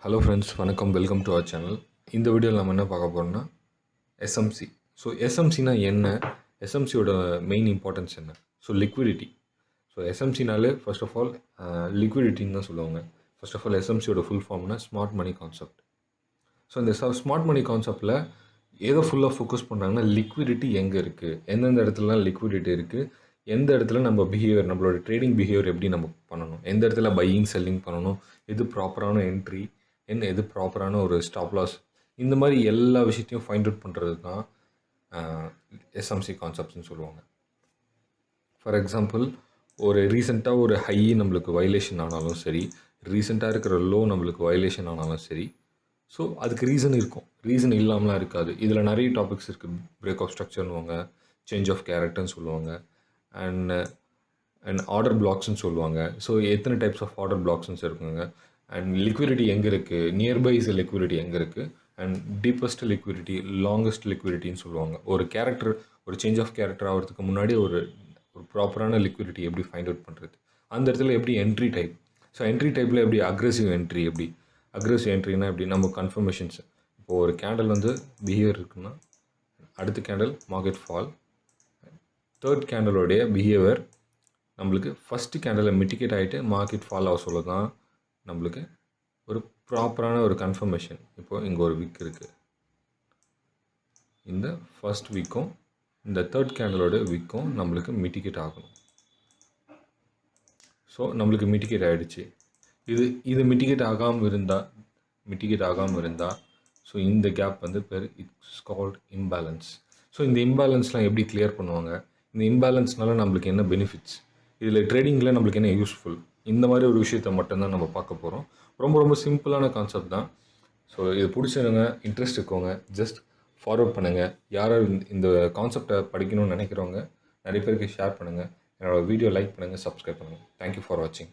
Hello friends, வணக்கம். Welcome to our channel. இந்த வீடியோவில் நம்ம என்ன பார்க்க போகிறோம்னா எஸ்எம்சி. ஸோ எஸ்எம்சினா என்ன? எஸ்எம்சியோட மெயின் இம்பார்ட்டன்ஸ் என்ன? So liquidity. ஸோ எஸ்எம்சினாலே ஃபர்ஸ்ட் ஆஃப் ஆல் லிக்விடிட்டின்னு தான் சொல்லுவாங்க. ஃபர்ஸ்ட் ஆஃப் ஆல் எஸ்எம்சியோட ஃபுல் ஃபார்ம்னா ஸ்மார்ட் மணி கான்செப்ட். ஸோ இந்த ஸ்மார்ட் மணி கான்செப்டில் ஏதோ ஃபுல்லாக ஃபோக்கஸ் பண்ணுறாங்கன்னா லிக்விடிட்டி எங்கே இருக்குது, எந்தெந்த இடத்துலலாம் லிக்விடிட்டி இருக்குது, எந்த இடத்துல நம்ம பிஹேவியர், நம்மளோட ட்ரேடிங் பிஹேவியர் எப்படி நம்ம பண்ணணும், எந்த இடத்துல பையிங் செல்லிங் பண்ணணும், எது ப்ராப்பரான என்ட்ரி, எது ப்ராப்பரான ஒரு ஸ்டாப் லாஸ், இந்த மாதிரி எல்லா விஷயத்தையும் ஃபைண்ட் அவுட் பண்ணுறது தான் எஸ்எம்சி கான்செப்ட்ஸ்னு சொல்லுவாங்க. ஃபார் எக்ஸாம்பிள், ஒரு ரீசெண்டாக ஒரு ஹை நம்மளுக்கு வயலேஷன் ஆனாலும் சரி, ரீசெண்டாக இருக்கிற லோ நம்மளுக்கு வயலேஷன் ஆனாலும் சரி, ஸோ அதுக்கு ரீசன் இருக்கும், ரீசன் இல்லாமலாம் இருக்காது. இதில் நிறைய டாபிக்ஸ் இருக்குது. பிரேக் ஆஃப் ஸ்ட்ரக்சர்னுவாங்க, சேஞ்ச் ஆஃப் கேரக்டர்னு சொல்லுவாங்க, அண்ட் ஆர்டர் பிளாக்ஸ்ன்னு சொல்லுவாங்க. ஸோ எத்தனை டைப்ஸ் ஆஃப் ஆர்டர் பிளாக்ஸ்ன்னு இருக்குங்க, அண்ட் லிக்விடிட்டி எங்கே இருக்குது, நியர்பைஸ் லிக்விடிட்டி எங்கே இருக்குது, அண்ட் டீப்பஸ்ட் லிக்விடிட்டி, லாங்கஸ்ட் லிக்விடிட்டின்னு சொல்லுவாங்க. ஒரு கேரக்டர், ஒரு சேஞ்ச் ஆஃப் கேரக்டர் ஆகிறதுக்கு முன்னாடி ஒரு ப்ராப்பரான லிக்விடிட்டி எப்படி ஃபைண்ட் அவுட் பண்ணுறது, அந்த இடத்துல எப்படி என்ட்ரி டைப். ஸோ என்ட்ரி டைப்பில் எப்படி அக்ரெசிவ் என்ட்ரி, எப்படி அக்ரெசிவ் என்ட்ரினா எப்படி நம்ம கன்ஃபர்மேஷன்ஸ். இப்போது ஒரு கேண்டில் வந்து பிஹேவியர் இருக்குன்னா அடுத்த கேண்டில் மார்க்கெட் ஃபால், தேர்ட் கேண்டலோடைய பிஹேவியர் நம்மளுக்கு ஃபஸ்ட்டு கேண்டலில் மிட்டிகேட் ஆகிட்டு மார்க்கெட் ஃபால் ஆக சொல்ல தான் நம்மளுக்கு ஒரு ப்ராப்பரான ஒரு கன்ஃபர்மேஷன். இப்போது இங்கே ஒரு வீக் இருக்குது, இந்த ஃபர்ஸ்ட் வீக்கும் இந்த தேர்ட் கேண்டலோட வீக்கும் நம்மளுக்கு மிட்டிகேட் ஆகணும். ஸோ நம்மளுக்கு மிட்டிகேட் ஆகிடுச்சு. இது மிட்டிகேட் ஆகாமல் இருந்தால் ஸோ இந்த கேப் வந்து பேர் இட்ஸ் கால்ட் இம்பேலன்ஸ். ஸோ இந்த இம்பேலன்ஸ்லாம் எப்படி கிளியர் பண்ணுவாங்க, இந்த இம்பேலன்ஸ்னால நம்மளுக்கு என்ன பெனிஃபிட்ஸ், இதில் ட்ரேடிங்கில் நம்மளுக்கு என்ன யூஸ்ஃபுல், இந்த மாதிரி ஒரு விஷயத்தை மட்டும்தான் நம்ம பார்க்க போகிறோம். ரொம்ப ரொம்ப சிம்பிளான கான்செப்ட் தான். ஸோ இது பிடிச்சவங்க, இன்ட்ரெஸ்ட் இருக்கவங்க ஜஸ்ட் ஃபார்வர்ட் பண்ணுங்கள். யாராவது இந்த கான்செப்டை படிக்கணும்னு நினைக்கிறவங்க நிறைய பேருக்கு ஷேர் பண்ணுங்கள். என்னோடய வீடியோ லைக் பண்ணுங்கள், சப்ஸ்கிரைப் பண்ணுங்கள். தேங்க்யூ ஃபார் வாட்சிங்.